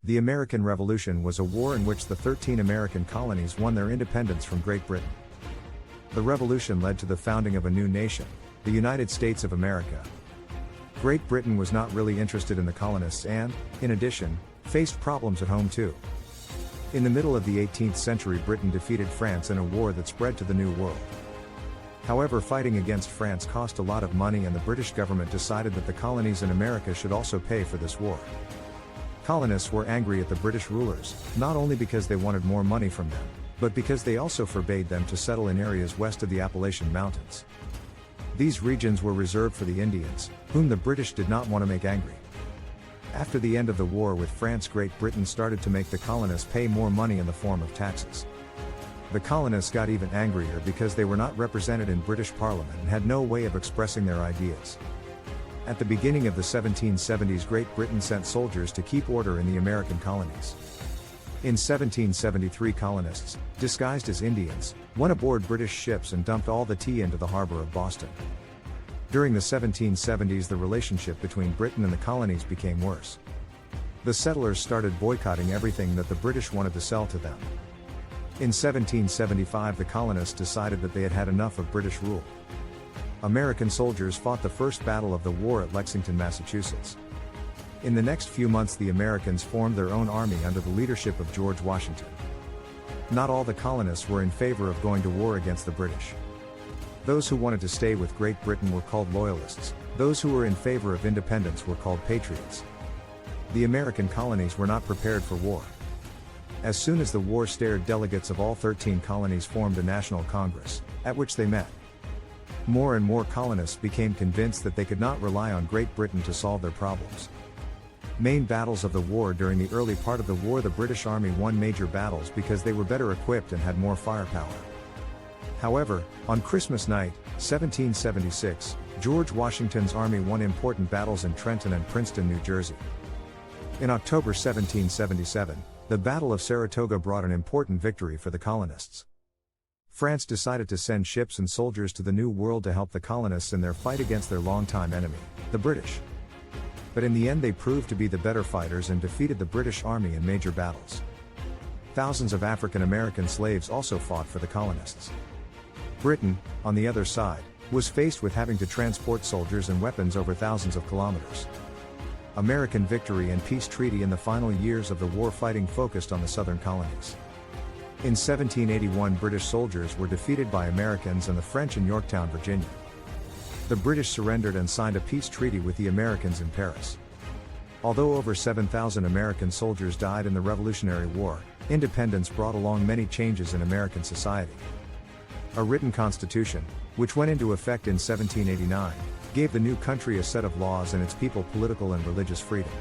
The American Revolution was a war in which the 13 American colonies won their independence from Great Britain. The revolution led to the founding of a new nation, the United States of America. Great Britain was not really interested in the colonists and, in addition, faced problems at home too. In the middle of the 18th century, Britain defeated France in a war that spread to the New World. However, fighting against France cost a lot of money, and the British government decided that the colonies in America should also pay for this war. Colonists were angry at the British rulers, not only because they wanted more money from them, but because they also forbade them to settle in areas west of the Appalachian Mountains. These regions were reserved for the Indians, whom the British did not want to make angry. After the end of the war with France, Great Britain started to make the colonists pay more money in the form of taxes. The colonists got even angrier because they were not represented in British Parliament and had no way of expressing their ideas. At the beginning of the 1770s, Great Britain sent soldiers to keep order in the American colonies. In 1773, colonists, disguised as Indians, went aboard British ships and dumped all the tea into the harbor of Boston. During the 1770s, the relationship between Britain and the colonies became worse. The settlers started boycotting everything that the British wanted to sell to them. In 1775, the colonists decided that they had had enough of British rule. American soldiers fought the first battle of the war at Lexington, Massachusetts. In the next few months, the Americans formed their own army under the leadership of George Washington. Not all the colonists were in favor of going to war against the British. Those who wanted to stay with Great Britain were called Loyalists. Those who were in favor of independence were called Patriots. The American colonies were not prepared for war. As soon as the war started, delegates of all 13 colonies formed a national congress, at which they met. More and more colonists became convinced that they could not rely on Great Britain to solve their problems. Main battles of the war: during the early part of the war, the British Army won major battles because they were better equipped and had more firepower. However, on Christmas night, 1776, George Washington's army won important battles in Trenton and Princeton, New Jersey. In October 1777, the Battle of Saratoga brought an important victory for the colonists. France decided to send ships and soldiers to the New World to help the colonists in their fight against their longtime enemy, the British. But in the end, they proved to be the better fighters and defeated the British Army in major battles. Thousands of African American slaves also fought for the colonists. Britain, on the other side, was faced with having to transport soldiers and weapons over thousands of kilometers. American victory and peace treaty in the final years of the war fighting focused on the southern colonies. In 1781, British soldiers were defeated by Americans and the French in Yorktown, Virginia. The British surrendered and signed a peace treaty with the Americans in Paris. Although over 7,000 American soldiers died in the Revolutionary War, independence brought along many changes in American society. A written constitution, which went into effect in 1789, gave the new country a set of laws and its people political and religious freedom.